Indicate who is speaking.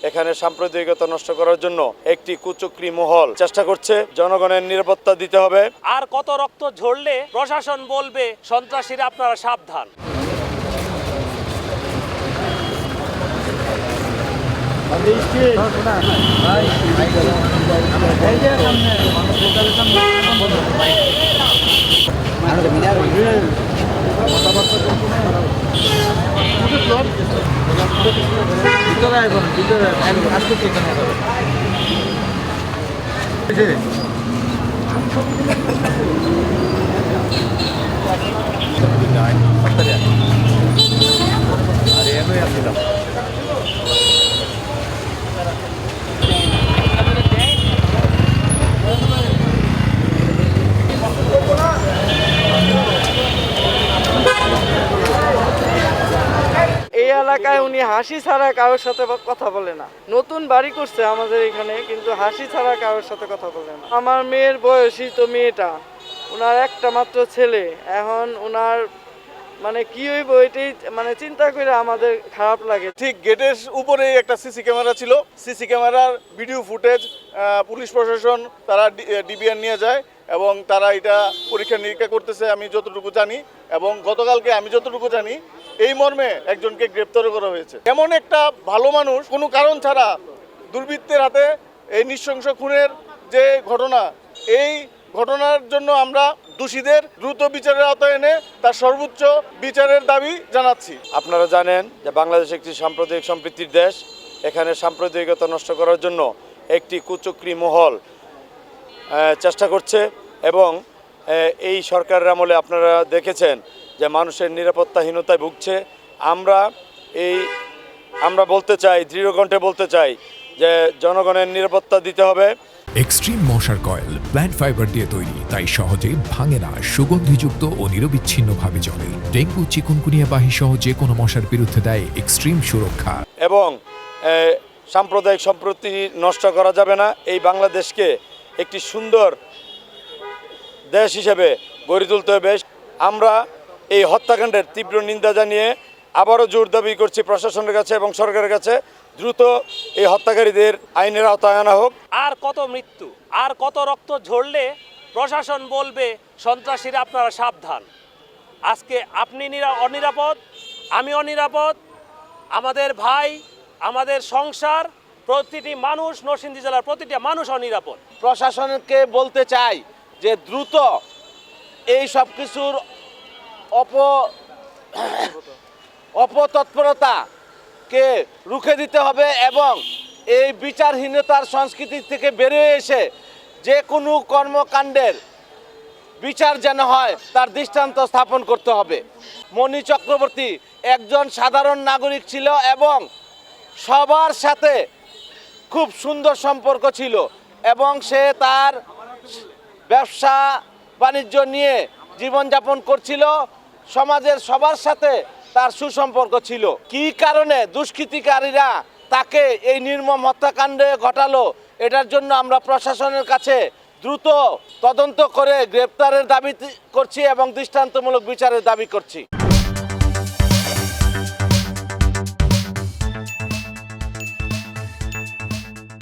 Speaker 1: এখানে সাম্প্রদায়িকতা নষ্ট করার জন্য একটি কুচক্রী মহল চেষ্টা করছে। জনগণের নিরাপত্তা দিতে হবে।
Speaker 2: আর কত রক্ত ঝরলে প্রশাসন বলবে সন্ত্রাসীরা আপনারা সাবধান।
Speaker 3: এই এলাকায় উনি হাসি ছাড়া কারোর সাথে কথা বলে না। নতুন বাড়ি করছে আমাদের এখানে, কিন্তু হাসি ছাড়া কারোর সাথে কথা বলে না। আমার মেয়ের বয়সী তো মেয়েটা, ওনার একটা মাত্র ছেলে। এখন ওনার মানে কি হইব এটাই চিন্তা করে আমাদের খারাপ লাগে।
Speaker 4: ঠিক গেটের উপরেই একটা সিসি ক্যামেরা ছিল। সিসি ক্যামেরার ভিডিও ফুটেজ পুলিশ প্রশাসন তারা ডিবিআর নিয়ে যায় এবং তারা এটা পরীক্ষা নিরীক্ষা করতেছে আমি যতটুকু জানি। এবং গতকালকে আমি যতটুকু জানি এই মর্মে একজনকে গ্রেপ্তার করা হয়েছে। এমন একটা ভালো মানুষ কোনো কারণ ছাড়া দুর্বৃত্তের হাতে এই নৃশংস খুনের যে ঘটনা, এই ঘটনার জন্য আমরা দোষীদের দ্রুত বিচারের আওতায় এনে তার সর্বোচ্চ বিচারের দাবি জানাচ্ছি।
Speaker 1: আপনারা জানেন যে বাংলাদেশ একটি সাম্প্রদায়িক সম্প্রীতির দেশ। এখানে সাম্প্রদায়িকতা নষ্ট করার জন্য একটি কুচক্রী মহল চেষ্টা করছে এবং এই সরকারের আমলে আপনারা দেখেছেন যে মানুষের নিরাপত্তাহীনতায় ভুগছে। আমরা বলতে চাই, দৃঢ়কণ্ঠে বলতে চাই যে জনগণের নিরাপত্তা দিতে হবে।
Speaker 5: এক্সট্রিম মশার কয়েল প্ল্যান্ট ফাইবার দিয়ে তৈরি, তাই সহজে ভাঙে না, সুগন্ধিযুক্ত ও নিরবিচ্ছিন্নভাবে চলে। ডেঙ্গু, চিকুনগুনিয়া বাহি সহ যে কোনো মশার বিরুদ্ধে দেয় এক্সট্রিম সুরক্ষা।
Speaker 1: এবং সাম্প্রদায়িক সম্প্রীতি নষ্ট করা যাবে না। এই বাংলাদেশকে একটি সুন্দর দেশ হিসেবে গড়ে তুলতে হবে। আমরা এই হত্যাকাণ্ডের তীব্র নিন্দা জানিয়ে আবারও জোর দাবি করছি প্রশাসনের কাছে এবং সরকারের কাছে, দ্রুত এই হত্যাকারীদের আইনের আওতায় আনা হোক।
Speaker 2: আর কত মৃত্যু, আর কত রক্ত ঝরলে প্রশাসন বলবে সন্ত্রাসীরা আপনারা সাবধান। আজকে আপনি অনিরাপদ, আমি অনিরাপদ, আমাদের ভাই, আমাদের সংসার, প্রতিটি মানুষ, নরসিংদী জেলার প্রতিটি মানুষ অনিরাপদ।
Speaker 6: প্রশাসনকে বলতে চাই যে দ্রুত এই সব কিছুর অপতৎপরতাকে রুখে দিতে হবে এবং এই বিচারহীনতার সংস্কৃতি থেকে বেরিয়ে এসে যে কোনো কর্মকাণ্ডের বিচার যেন হয় তার দৃষ্টান্ত স্থাপন করতে হবে। মণি চক্রবর্তী একজন সাধারণ নাগরিক ছিল এবং সবার সাথে খুব সুন্দর সম্পর্ক ছিল এবং সে তার ব্যবসা বাণিজ্য নিয়ে জীবনযাপন করছিল। সমাজের সবার সাথে তার সুসম্পর্ক ছিল। কী কারণে দুষ্কৃতিকারীরা তাকে এই নির্মম হত্যাকাণ্ডে ঘটালো, এটার জন্য আমরা প্রশাসনের কাছে দ্রুত তদন্ত করে গ্রেপ্তারের দাবি করছি এবং দৃষ্টান্তমূলক বিচারের দাবি করছি।